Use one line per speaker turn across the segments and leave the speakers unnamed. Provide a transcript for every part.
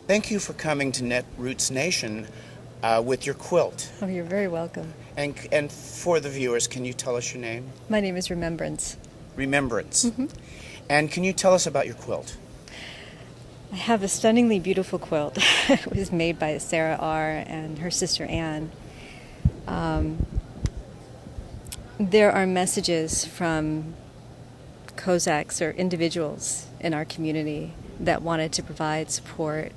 Thank you for coming to Netroots Nation with your quilt.
Oh, you're very welcome.
And for the viewers, can you tell us your name?
My name is Remembrance.
Remembrance.
Mm-hmm.
And can you tell us about your quilt?
I have a stunningly beautiful quilt. It was made by Sara R and her sister Anne. There are messages from Cossacks or individuals in our community that wanted to provide support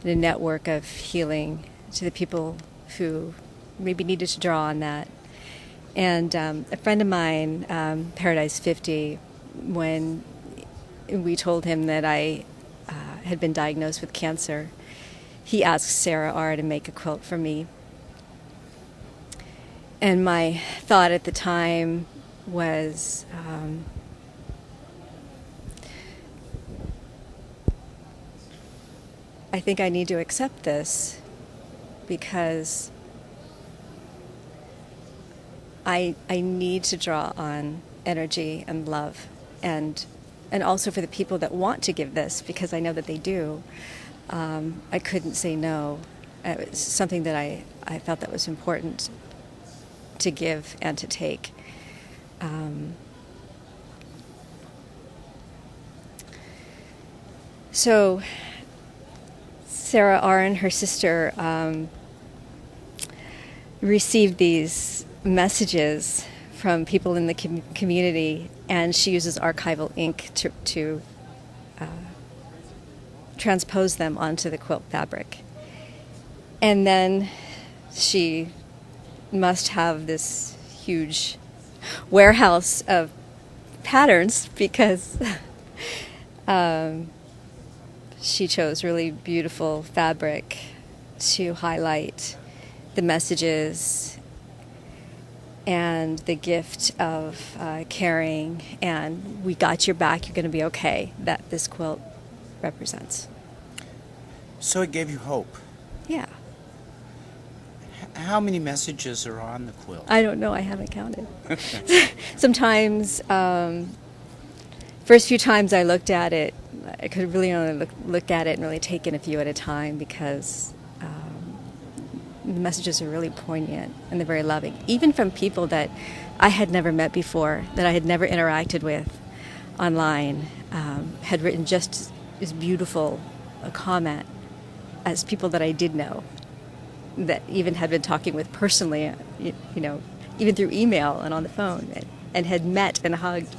and a network of healing to the people who maybe needed to draw on that. And a friend of mine, Paradise 50, when we told him that I had been diagnosed with cancer, he asked Sara R to make a quilt for me. And my thought at the time was, I think I need to accept this because I need to draw on energy and love and also for the people that want to give this, because I know that they do. I couldn't say no. It was something that I felt that was important to give and to take. So Sara R and her sister received these messages from people in the community, and she uses archival ink to transpose them onto the quilt fabric. And then she must have this huge warehouse of patterns because she chose really beautiful fabric to highlight the messages and the gift of caring and we got your back, you're going to be okay, that this quilt represents.
So it gave you hope.
Yeah.
How many messages are on the quilt?
I don't know. I haven't counted. Sometimes, first few times I looked at it, I could really only look at it and really take in a few at a time because the messages are really poignant and they're very loving. Even from people that I had never met before, that I had never interacted with online, had written just as beautiful a comment as people that I did know, that even had been talking with personally, you know, even through email and on the phone, and had met and hugged.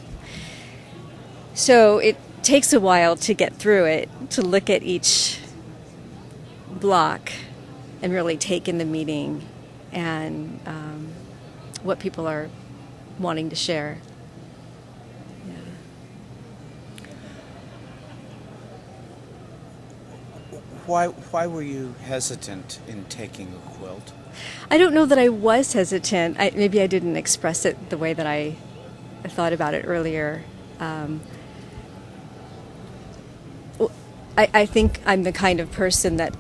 So it takes a while to get through it, to look at each block and really take in the meaning and what people are wanting to share.
Why were you hesitant in taking a quilt?
I don't know that I was hesitant. Maybe I didn't express it the way that I thought about it earlier. I think I'm the kind of person that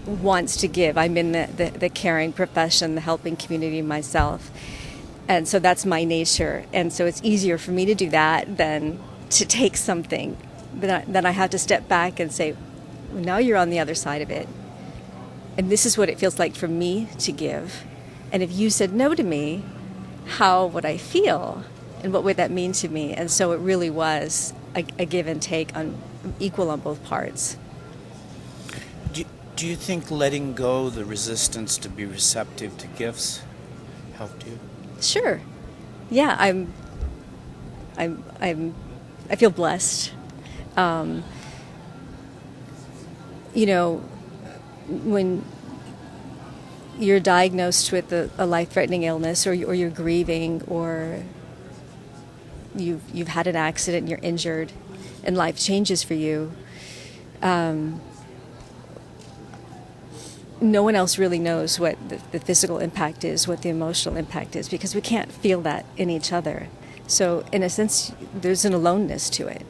wants to give. I'm in the caring profession, the helping community myself. And so that's my nature. And so it's easier for me to do that than to take something. Then I have to step back and say, now you're on the other side of it. And this is what it feels like for me to give. And if you said no to me, how would I feel? And what would that mean to me? And so it really was a give and take equal on both parts.
Do you think letting go the resistance to be receptive to gifts helped you?
Sure. Yeah, I feel blessed. You know, when you're diagnosed with a life-threatening illness, or you're grieving, or you've had an accident and you're injured, and life changes for you, no one else really knows what the physical impact is, what the emotional impact is, because we can't feel that in each other. So in a sense, there's an aloneness to it.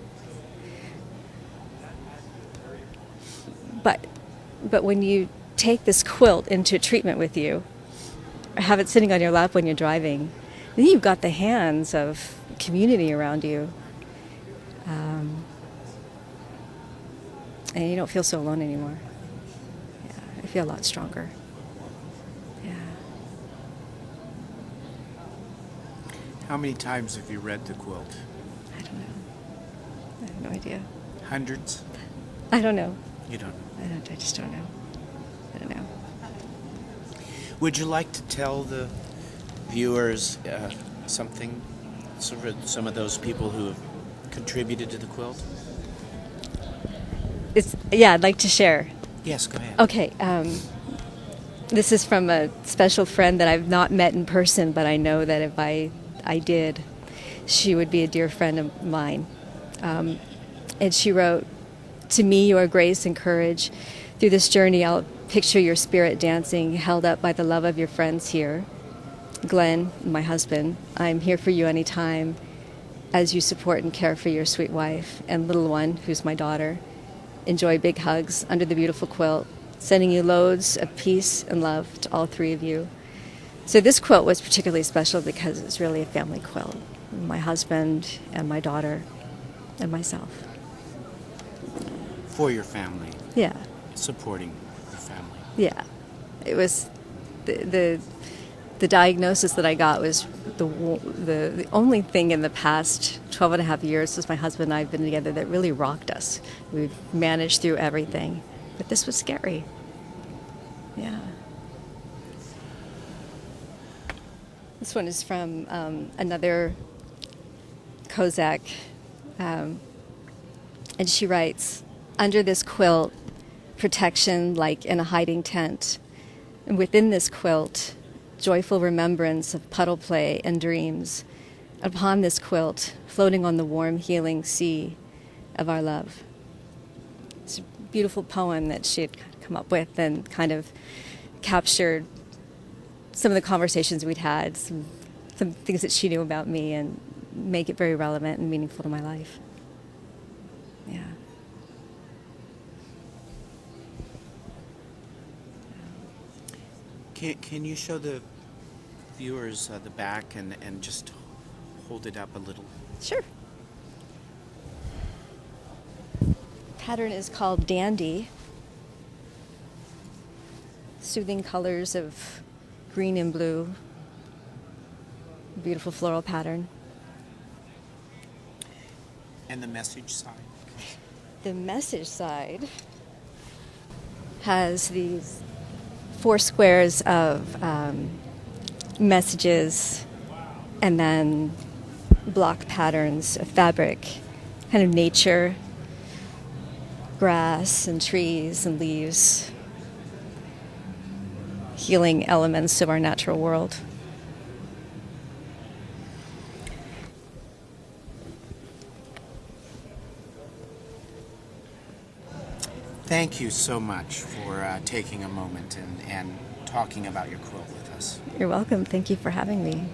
But when you take this quilt into treatment with you, or have it sitting on your lap when you're driving, then you've got the hands of community around you. And you don't feel so alone anymore. Yeah, I feel a lot stronger. Yeah.
How many times have you read the quilt?
I don't know. I have no idea.
Hundreds?
I don't know.
You don't know.
I just don't know. I don't know.
Would you like to tell the viewers something, some of those people who have contributed to the quilt?
I'd like to share.
Yes, go ahead.
Okay. This is from a special friend that I've not met in person, but I know that if I did, she would be a dear friend of mine. And she wrote, "To me, you are grace and courage. Through this journey, I'll picture your spirit dancing, held up by the love of your friends here. Glenn, my husband, I'm here for you anytime as you support and care for your sweet wife and little one, who's my daughter. Enjoy big hugs under the beautiful quilt, sending you loads of peace and love to all three of you." So this quilt was particularly special because it's really a family quilt. My husband and my daughter and myself.
For your family.
Yeah.
Supporting your family.
Yeah. It was the diagnosis that I got was the only thing in the past 12 and a half years since my husband and I have been together that really rocked us. We've managed through everything. But this was scary. Yeah. This one is from another Kozak. And she writes, "Under this quilt, protection like in a hiding tent. And within this quilt, joyful remembrance of puddle play and dreams. Upon this quilt, floating on the warm, healing sea of our love." It's a beautiful poem that she had come up with and kind of captured some of the conversations we'd had, some things that she knew about me, and make it very relevant and meaningful to my life. Yeah.
Can you show the viewers the back and just hold it up a little?
Sure. Pattern is called Dandy. Soothing colors of green and blue. Beautiful floral pattern.
And the message side?
The message side has these 4 squares of messages and then block patterns of fabric, kind of nature, grass and trees and leaves, healing elements of our natural world.
Thank you so much for taking a moment and talking about your quilt with us.
You're welcome. Thank you for having me.